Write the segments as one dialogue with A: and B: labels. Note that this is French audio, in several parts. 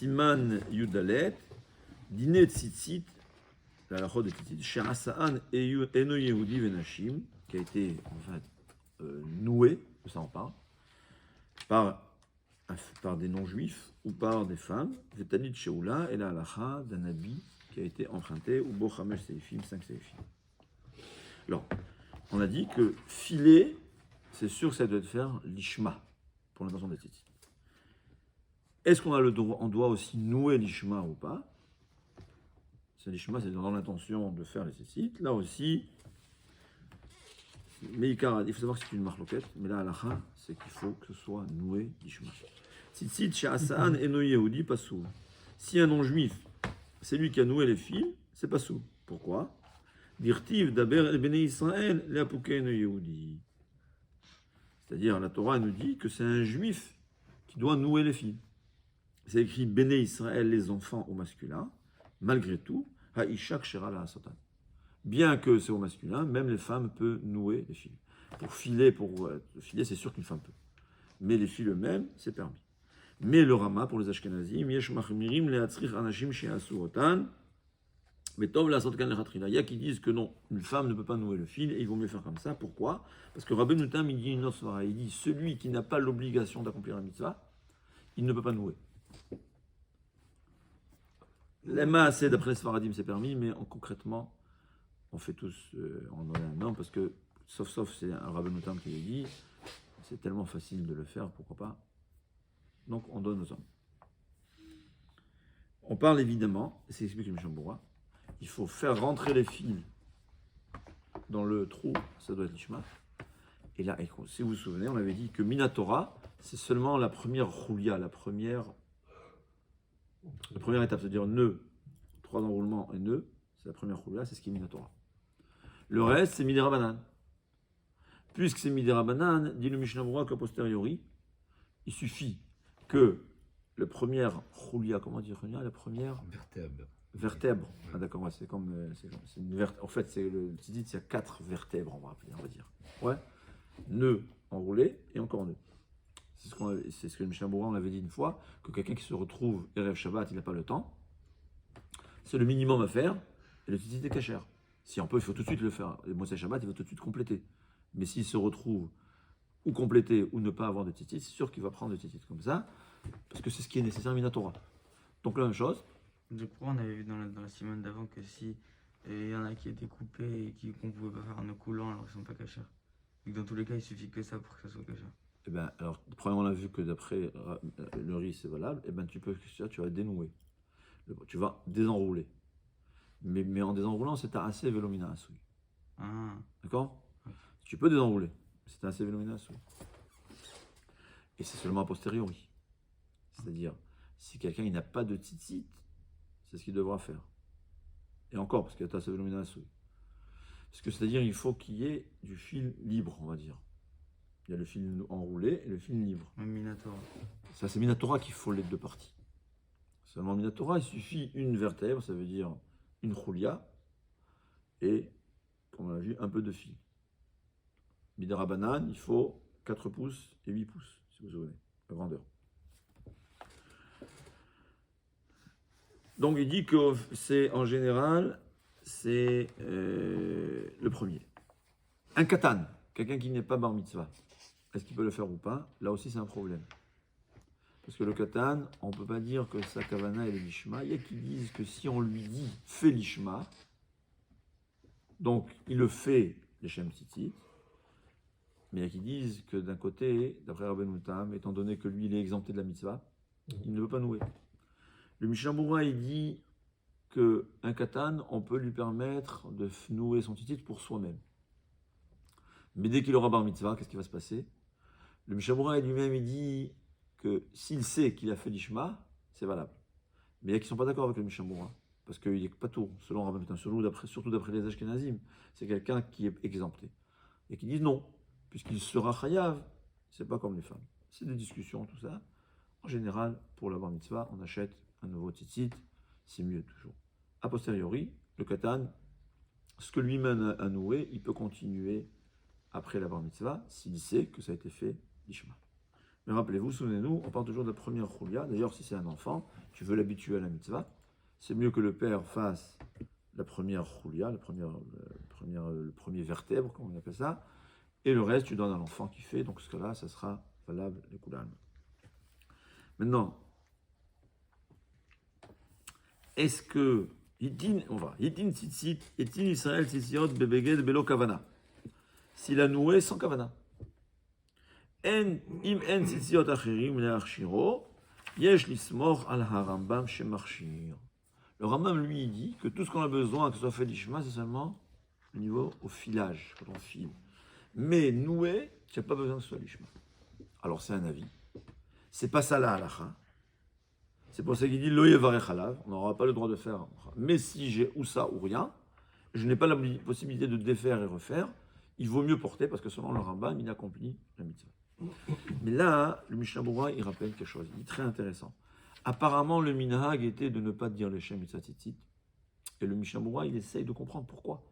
A: Siman Yudalet, Dîner Tzitzit, la halachot de Tzitzit, chez Asaan Eno Yehudi Venashim, qui a été en fait noué, ça en parle, par des non-juifs ou par des femmes, Vetanit Sheoula et la halacha d'un habit qui a été emprunté, ou Bo Chamesh Seifim, 5 Seifim. Alors, on a dit que filer, c'est sûr que ça doit faire l'ishma, pour l'intention des tzitzit. Est-ce qu'on a le droit, on doit aussi nouer l'ishma ou pas? C'est l'ishma, c'est dans l'intention de faire les tzitzit. Là aussi, mais il faut savoir que c'est une marloquette, mais là, halakha, c'est qu'il faut que ce soit noué l'ishma. Tzitzit chez Asaan eno Yehudi pasou. Si un non-juif, c'est lui qui a noué les fils, c'est pasou. Pourquoi? Dirtiv daber el bnei Israël le apouke eno Yehudi. C'est-à-dire, la Torah nous dit que c'est un juif qui doit nouer les fils. C'est écrit Béné Israël, les enfants au masculin, malgré tout, Haïshak Shera la Satan. Bien que c'est au masculin, même les femmes peuvent nouer les fils. Pour filer, c'est sûr qu'une femme peut. Mais les fils eux-mêmes, c'est permis. Mais le Rama, pour les Ashkenazim, Yesh Machmirim le Hatzrich Anashim Sheasu Otan, mais Tov la Sotkan le Hatrila. Il y a qui disent que non, une femme ne peut pas nouer le fil, et il vaut mieux faire comme ça. Pourquoi? Parce que Rabbeinu Tam, il dit une autre il dit celui qui n'a pas l'obligation d'accomplir la mitzvah, il ne peut pas nouer. Les maaseh, d'après les Sfaradim, c'est permis, mais concrètement, on fait tous, on en a un homme, parce que, sauf c'est un Rabbeinu Tam qui le dit, c'est tellement facile de le faire, pourquoi pas. Donc, on donne aux hommes. On parle évidemment, et c'est expliqué le Mishnah Berurah, il faut faire rentrer les fils dans le trou, ça doit être l'ishma. Et là, si vous vous souvenez, on avait dit que Minatora, c'est seulement la première roulia, la première étape, c'est-à-dire nœud, 3 enroulements et nœud, c'est la première roulia, c'est ce qui est Minatora. Le reste, c'est Midera Banan. Puisque c'est Midera Banan, dit le Mishnah Berurah qu'a posteriori, il suffit que la première roulia, comment dire, la première vertèbre. Ah d'accord, ouais, c'est comme c'est une vertèbre. En fait, c'est le tzitzit, il y a 4 vertèbres, on va dire. Ouais. Nœud enroulé et encore nœud. C'est ce que le Mishnah Berurah, on avait dit une fois, que quelqu'un qui se retrouve Erev Shabbat, il n'a pas le temps. C'est le minimum à faire, et le tzitzit est kasher. Si on peut, il faut tout de suite le faire. Le Motzei Shabbat, il faut tout de suite compléter. Mais s'il se retrouve ou compléter ou ne pas avoir de tzitzit, c'est sûr qu'il va prendre le tzitzit comme ça, parce que c'est ce qui est nécessaire Minatora. Donc la même chose.
B: Je crois on avait vu dans la Simone d'avant que si il y en a qui étaient coupés et qu'on pouvait pas faire un nœud coulant alors qu'ils sont pas cachés. Et que dans tous les cas il suffit que ça pour que ça soit caché.
A: Eh ben, alors, premièrement, on a vu que d'après le riz c'est valable, eh ben, tu vas dénouer. Tu vas désenrouler. Mais en désenroulant, c'est assez velomina assoui.
B: Ah.
A: D'accord?
B: Ouais.
A: Tu peux désenrouler, c'est assez velomina assoui. Et c'est seulement a posteriori. C'est-à-dire, si quelqu'un n'a pas de tzitzit, c'est ce qu'il devra faire. Et encore, parce qu'il y a assez velomina assoui. Parce que c'est-à-dire, il faut qu'il y ait du fil libre, on va dire. Il y a le fil enroulé et le fil libre.
B: Minatora.
A: Ça, c'est Minatora qu'il faut les deux parties. Seulement Minatora, il suffit une vertèbre, ça veut dire une roulia, et, comme on l'a vu, un peu de fil. Midera banane, il faut 4 pouces et 8 pouces, si vous vous souvenez, la grandeur. Donc il dit que c'est, en général, c'est le premier. Un katan, quelqu'un qui n'est pas bar mitzvah, est-ce qu'il peut le faire ou pas? Là aussi, c'est un problème. Parce que le katan, on ne peut pas dire que sa kavana est le lishma. Il y a qui disent que si on lui dit fais lishma, donc il le fait les shem tzitzit. Mais il y a qui disent que d'un côté, d'après Rabbeinu Tam, étant donné que lui il est exempté de la mitzvah, il ne veut pas nouer. Le Mishnah Berurah il dit qu'un katan, on peut lui permettre de nouer son tzitzit pour soi-même. Mais dès qu'il aura bar mitzvah, qu'est-ce qui va se passer? Le Mishnah Berurah lui-même il dit que s'il sait qu'il a fait l'ishma, c'est valable. Mais il y a qui ne sont pas d'accord avec le Mishnah Berurah, parce qu'il n'est pas tout, selon Rabbeinu Tam, surtout d'après les Ashkenazim, c'est quelqu'un qui est exempté. Et qui disent non, puisqu'il sera chayav, c'est pas comme les femmes. C'est des discussions, tout ça. En général, pour la bar mitzvah, on achète un nouveau tzitzit, c'est mieux toujours. A posteriori, le katan, ce que lui-même a noué, il peut continuer après la bar mitzvah, s'il sait que ça a été fait l'ishma. Mais rappelez-vous, souvenez-nous, on parle toujours de la première choulia. D'ailleurs, si c'est un enfant, tu veux l'habituer à la mitzvah, c'est mieux que le père fasse la première choulia, le premier vertèbre, comme on appelle ça, et le reste, tu donnes à l'enfant qui fait. Donc, ce cas-là, ça sera valable les koulan. Maintenant, est-ce que on va Yitin tzitzit, Yitin Israël tzitziot bebeged belo kavana. S'il a noué sans kavana. Im en tzitziot acherim le'achshiro, yesh lismor al harambam shemarshir. Le Rambam, lui, il dit que tout ce qu'on a besoin, que ce soit fait l'ishma, c'est seulement au niveau au filage, quand on file. Mais noué, tu n'as pas besoin que ce soit l'ishma. Alors c'est un avis. C'est pas ça la halacha. C'est pour ça qu'il dit lo yevarech alav, on n'aura pas le droit de faire. Mais si j'ai ou ça ou rien, je n'ai pas la possibilité de défaire et refaire, il vaut mieux porter parce que selon le Rambam, il accomplit la mitzvah. Mais là, le Mishnah Berurah, il rappelle quelque chose, il dit très intéressant. Apparemment, le minhag était de ne pas dire le Shem mitzvah tzitzit. Et le Mishnah Berurah, il essaye de comprendre pourquoi.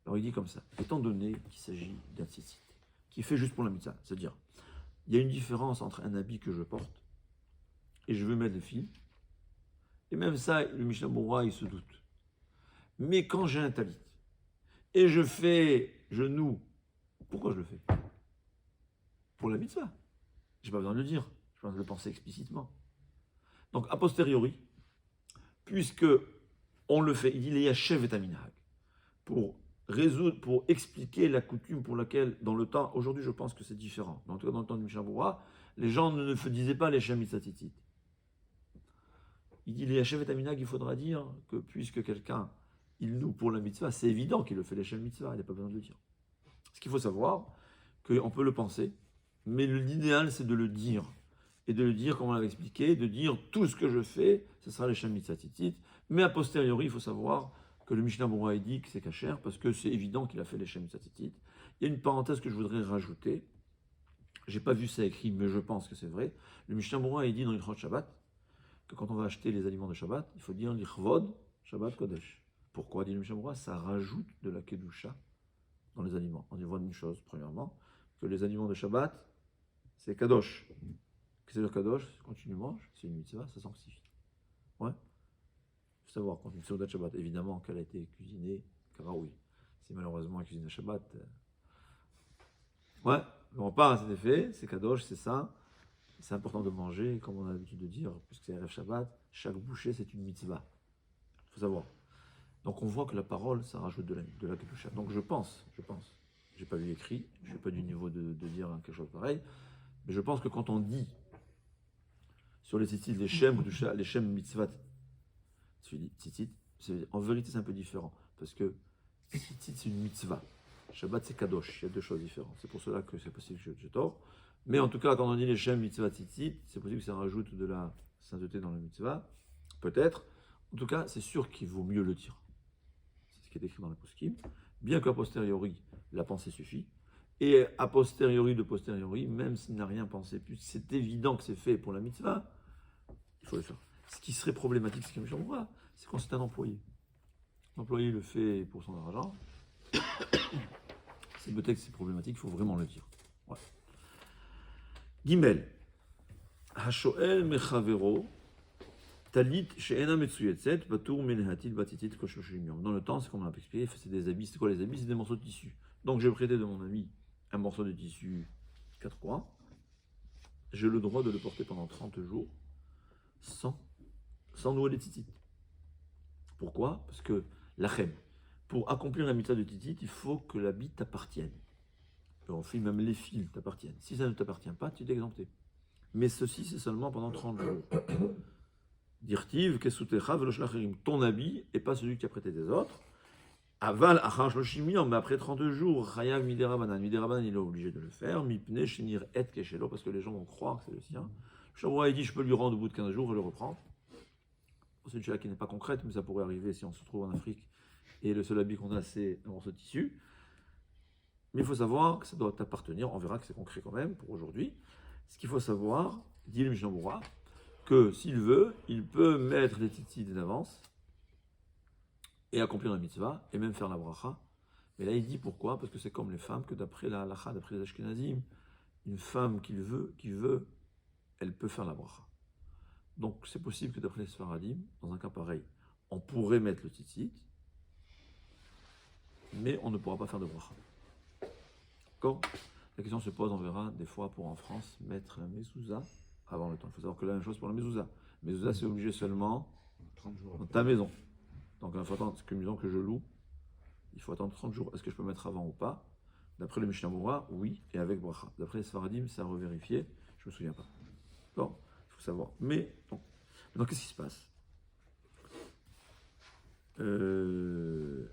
A: Alors il dit comme ça, étant donné qu'il s'agit d'un tzitzit, qui est fait juste pour la mitzvah, c'est-à-dire, il y a une différence entre un habit que je porte et je veux mettre le fil. Et même ça, le Mishnah Berurah, il se doute. Mais quand j'ai un talit et je noue, pourquoi je le fais? Pour la mitzvah. Je n'ai pas besoin de le dire, je peux le penser explicitement. Donc, a posteriori, puisque on le fait, il dit les yachev et aminahag, pour expliquer la coutume pour laquelle, dans le temps, aujourd'hui je pense que c'est différent. Mais en tout cas, dans le temps du Mishnah Berurah, les gens ne disaient pas les Shem mitzvah tzitzit. Il dit les yachev et aminahag, il faudra dire que puisque quelqu'un, il noue pour la mitzvah, c'est évident qu'il le fait les Shem mitzvah, il n'a pas besoin de le dire. Ce qu'il faut savoir, qu'on peut le penser, mais l'idéal c'est de le dire. Et de le dire, comme on l'avait expliqué, de dire tout ce que je fais, ce sera les Shem mitzvah tzitzit. Mais a posteriori, il faut savoir que le Mishnah Berurah dit que c'est kasher, parce que c'est évident qu'il a fait les Shem mitzvah tzitzit. Il y a une parenthèse que je voudrais rajouter. J'ai pas vu ça écrit, mais je pense que c'est vrai. Le Mishnah Berurah dit dans l'Ilchot Shabbat que quand on va acheter les aliments de Shabbat, il faut dire l'Ichvod Shabbat Kodesh. Pourquoi dit le Mishnah Berurah? Ça rajoute de la kedusha dans les aliments. On y voit une chose, premièrement, que les aliments de Shabbat, c'est kadosh. C'est le kadosh, quand tu le manges, c'est une mitzvah, ça sanctifie. Ouais. Il faut savoir, quand une seudat Shabbat, évidemment qu'elle a été cuisinée, karaoui. Si malheureusement elle est cuisinée Shabbat, ouais, le repas, c'est fait, c'est kadosh, c'est ça. C'est important de manger, comme on a l'habitude de dire, puisque c'est Erev Shabbat, chaque bouchée, c'est une mitzvah. Il faut savoir. Donc on voit que la parole, ça rajoute de la kedusha. Donc je pense, j'ai pas vu écrit, je suis pas du niveau de dire quelque chose pareil, mais je pense que quand on dit sur les tzitzit, les shem mitzvah tzitzit, en vérité c'est un peu différent, parce que tzitzit c'est une mitzvah, Shabbat c'est kadosh, il y a deux choses différentes, c'est pour cela que c'est possible que j'ai tort, mais en tout cas quand on dit les shem mitzvah tzitzit, c'est possible que ça rajoute de la sainteté dans la mitzvah, peut-être, en tout cas c'est sûr qu'il vaut mieux le dire. C'est ce qui est écrit dans le poskim, bien qu'a posteriori la pensée suffit, et a posteriori de posteriori, même s'il n'a rien pensé plus, c'est évident que c'est fait pour la mitzvah, il faut le faire. Ce qui serait problématique, c'est quand c'est un employé. L'employé le fait pour son argent. C'est peut-être que c'est problématique, il faut vraiment le dire. Ouais. Gimel. Hashoel mechavero talit she'ena metsuyetzet batur menhatit batitit koshoshim yom. Dans le temps, c'est comme on l'a expliqué, c'est des habits. C'est quoi les habits? C'est des morceaux de tissu. Donc j'ai prêté de mon ami un morceau de tissu 4 coins. J'ai le droit de le porter pendant 30 jours sans nouer les tzitzit. Pourquoi? Parce que l'achem, pour accomplir la mitzvah de tzitzit, il faut que l'habit t'appartienne. On fait même les fils t'appartiennent. Si ça ne t'appartient pas, tu es exempté. Mais ceci, c'est seulement pendant 30 jours. Dirtiv, kesutecha, veloshnacherim, ton habit et pas celui qui a prêté des autres. Aval, achar shloshim, mais après 30 jours, chayav miderabanan. Miderabanan, il est obligé de le faire. Mipne, shenir et keshelo, parce que les gens vont croire que c'est le sien. Shavua, il dit, je peux lui rendre au bout de 15 jours et le reprendre. C'est une chose qui n'est pas concrète, mais ça pourrait arriver si on se trouve en Afrique et le seul habit qu'on a, c'est un morceau de tissu. Mais il faut savoir que ça doit t'appartenir. On verra que c'est concret quand même pour aujourd'hui. Ce qu'il faut savoir, dit le Mishnah Berurah, que s'il veut, il peut mettre les tzitzit d'avance et accomplir la mitzvah et même faire la bracha. Mais là, il dit pourquoi? Parce que c'est comme les femmes, que d'après la halacha, d'après les Ashkenazim, une femme qui veut, elle peut faire la bracha. Donc c'est possible que d'après les Sfaradim, dans un cas pareil, on pourrait mettre le tzitzit, mais on ne pourra pas faire de bracha. D'accord? La question se pose, on verra, des fois pour en France, mettre la mezouza avant le temps. Il faut savoir que la même chose pour la mezouza. Mezouza, c'est obligé seulement
C: 30 jours
A: dans
C: après.
A: ta maison. Donc il faut attendre, c'est une maison que je loue, il faut attendre 30 jours. Est-ce que je peux mettre avant ou pas? D'après le Mishnah Berurah, oui, et avec bracha. D'après les Sfaradim, c'est à revérifier, je ne me souviens pas. Bon, il faut savoir. Mais, bon. Maintenant, qu'est-ce qui se passe?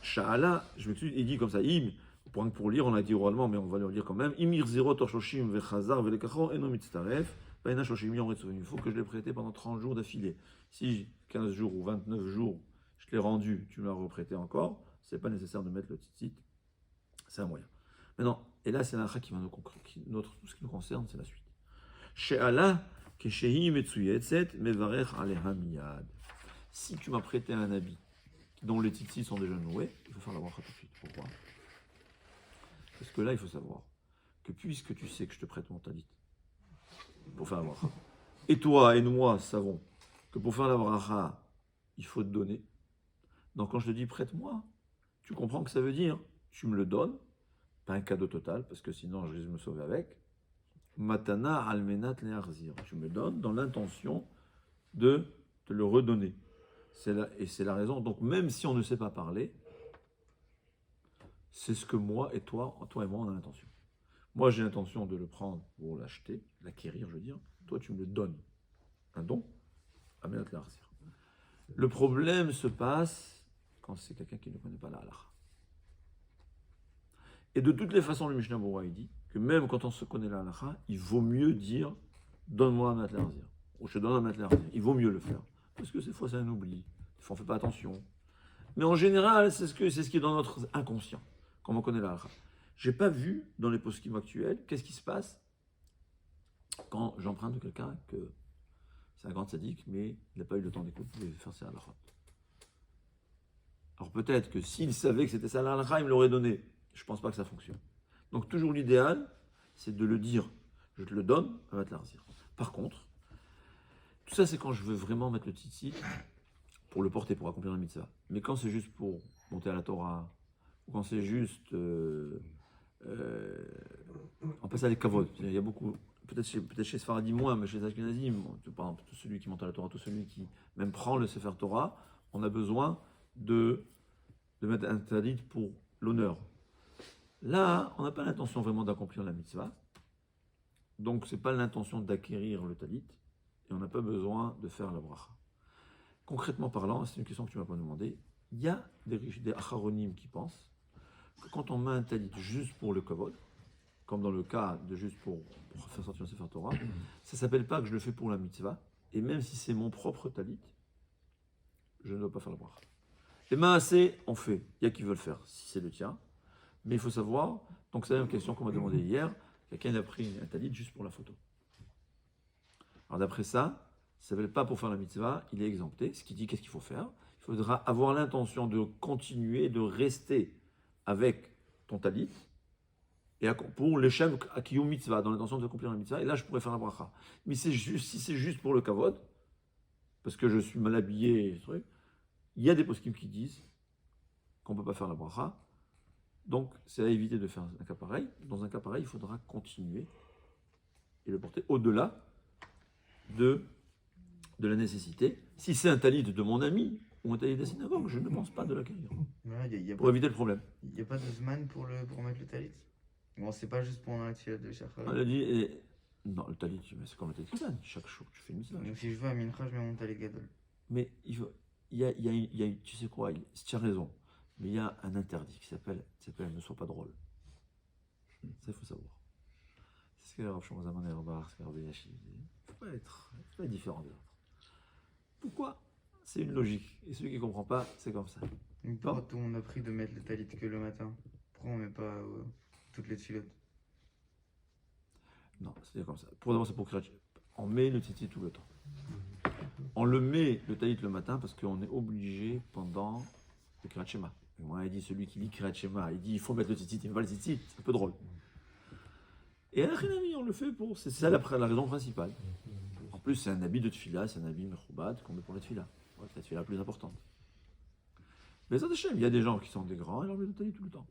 A: Sha'ala, je m'excuse, il dit comme ça, pour lire, on a dit oralement, mais on va le lire quand même. Imir zero torshoshim vechazar velekachor eno mitztaref, paena shoshim yom retsouvim. Il faut que je l'ai prêté pendant 30 jours d'affilée. Si 15 jours ou 29 jours, je l'ai rendu, tu me l'as reprêté encore, c'est pas nécessaire de mettre le tzitzit, c'est un moyen. Maintenant, et là, c'est l'alakha qui va nous conclure. Tout ce qui nous concerne, c'est la suite. She'ala keshehi metsuyetzet mevarech aleha miyad. Si tu m'as prêté un habit dont les tzitzit sont déjà noués, il faut faire la bracha tout de suite. Pourquoi? Parce que là, il faut savoir que puisque tu sais que je te prête mon talit pour faire la bracha, et toi et moi savons que pour faire la bracha, il faut te donner. Donc quand je te dis prête-moi, tu comprends que ça veut dire tu me le donnes, pas un cadeau total, parce que sinon je risque de me sauver avec. Matana almenat le'arzir. Tu me donnes dans l'intention de te le redonner. Et c'est la raison. Donc même si on ne sait pas parler, c'est ce que moi et toi et moi, on a l'intention. Moi, j'ai l'intention de le prendre pour l'acheter, l'acquérir, je veux dire. Toi, tu me le donnes. Un don, almenat le'arzir. Le problème se passe quand c'est quelqu'un qui ne connaît pas la halakha. Et de toutes les façons, le Mishnah Berurah il dit que même quand on se connaît la halakha, il vaut mieux dire donne-moi un matlarzir ou je te donne un matlarzir. Il vaut mieux le faire parce que des fois c'est un oubli, des fois on ne fait pas attention. Mais en général, c'est ce qui est dans notre inconscient quand on connaît la halakha. J'ai pas vu dans les poskim actuels qu'est-ce qui se passe quand j'emprunte de quelqu'un que c'est un grand sadique, mais il n'a pas eu le temps d'écouter et de faire ses halakha. Alors peut-être que s'il savait que c'était ça la halakha, il me l'aurait donné. Je ne pense pas que ça fonctionne. Donc toujours l'idéal, c'est de le dire. Je te le donne, à matlarzir. Par contre, tout ça c'est quand je veux vraiment mettre le tzitzit pour le porter, pour accomplir la mitzvah. Mais quand c'est juste pour monter à la Torah, ou quand c'est juste en passant à les kavod. Il y a beaucoup, peut-être chez Sfaradi moins, mais chez Ashkenazim, par exemple, tout celui qui monte à la Torah, tout celui qui même prend le Sefer Torah, on a besoin de mettre un talit pour l'honneur. Là, on n'a pas l'intention vraiment d'accomplir la mitzvah, donc ce n'est pas l'intention d'acquérir le talit, et on n'a pas besoin de faire la bracha. Concrètement parlant, c'est une question que tu m'as pas demandé, il y a des acharonim qui pensent que quand on met un talit juste pour le kavod, comme dans le cas de juste pour faire sortir un Sefer Torah, ça ne s'appelle pas que je le fais pour la mitzvah, et même si c'est mon propre talit, je ne dois pas faire la bracha. Les maasé, on fait, il y a qui veulent faire, si c'est le tien. Mais il faut savoir, donc c'est la même question qu'on m'a demandé hier, quelqu'un a pris un talit juste pour la photo. Alors d'après ça ne s'appelle pas pour faire la mitzvah, il est exempté. Ce qui dit qu'est-ce qu'il faut faire? Il faudra avoir l'intention de continuer, de rester avec ton talit, et pour l'échelle akiyum mitzvah, dans l'intention d'accomplir la mitzvah, et là je pourrais faire la bracha. Mais si c'est juste pour le kavod, parce que je suis mal habillé, il y a des poskim qui disent qu'on ne peut pas faire la bracha. Donc, c'est à éviter de faire un cas pareil. Dans un cas pareil, il faudra continuer et le porter au-delà de la nécessité. Si c'est un talit de mon ami ou un talit de la synagogue, je ne pense pas de l'accueillir. Pour éviter le problème.
B: Il n'y a pas de zman pour mettre le talit? Bon, c'est pas juste pendant la tfila de Shachar.
A: On a dit, non, le talit, c'est comme le talit Kivan. Chaque jour, tu fais une mitzvah.
B: Donc si je veux à Mincha, je mets mon talit gadol.
A: Mais il y a, tu sais quoi, tu as raison. Mais il y a un interdit qui s'appelle ne sois pas drôle. Ça, il faut savoir. C'est ce que Rav Shlomo Zalman Auerbach, ce que Rav Elyashiv dit. Il ne faut pas être différent des autres. Pourquoi? C'est une logique. Et celui qui ne comprend pas, c'est comme ça.
B: Mais pourquoi tout le monde a pris de mettre le talit que le matin? Pourquoi on met pas toutes les tfilotes?
A: Non, c'est comme ça. Pour d'abord, c'est pour Kriyat. On met le tzitzit tout le temps. On le met le talit le matin parce qu'on est obligé pendant le Kriyat Shema. Moi, il dit celui qui lit Kriyat Shema, il dit il faut mettre le tzitzit, il ne met pas le tzitzit, c'est un peu drôle. Et on le fait pour. C'est ça la raison principale. En plus, c'est un habit de tefila, c'est un habit mechoubat qu'on met pour la tefila. C'est la tefila la plus importante. Mais ça, il y a des gens qui sont des grands et leur mettent le talit tout le temps.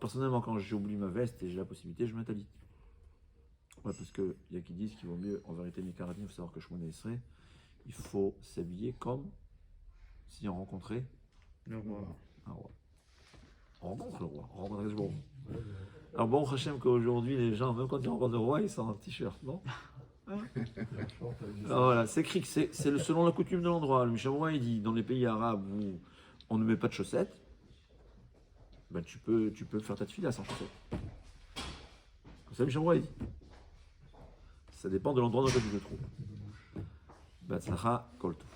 A: Personnellement, quand j'oublie ma veste et j'ai la possibilité, je mets un talit. Ouais, parce qu'il y a qui disent qu'il vaut mieux, en vérité, Mikaradin, il faut savoir que Shmona Esrei, il faut s'habiller comme si on rencontrait
B: Le roi.
A: un roi. On rencontre le roi, on rencontre ce roi. Alors bon, Hachem, qu'aujourd'hui, les gens, même quand ils rencontrent le roi, ils sont en t-shirt, non? Alors voilà, c'est écrit que c'est selon la coutume de l'endroit. Le Mishnah il dit, dans les pays arabes où on ne met pas de chaussettes, ben tu peux faire ta tefila sans chaussettes. Comme ça, le Mishnah il dit. Ça dépend de l'endroit dans lequel tu te trouves. Batzlacha, kol tov.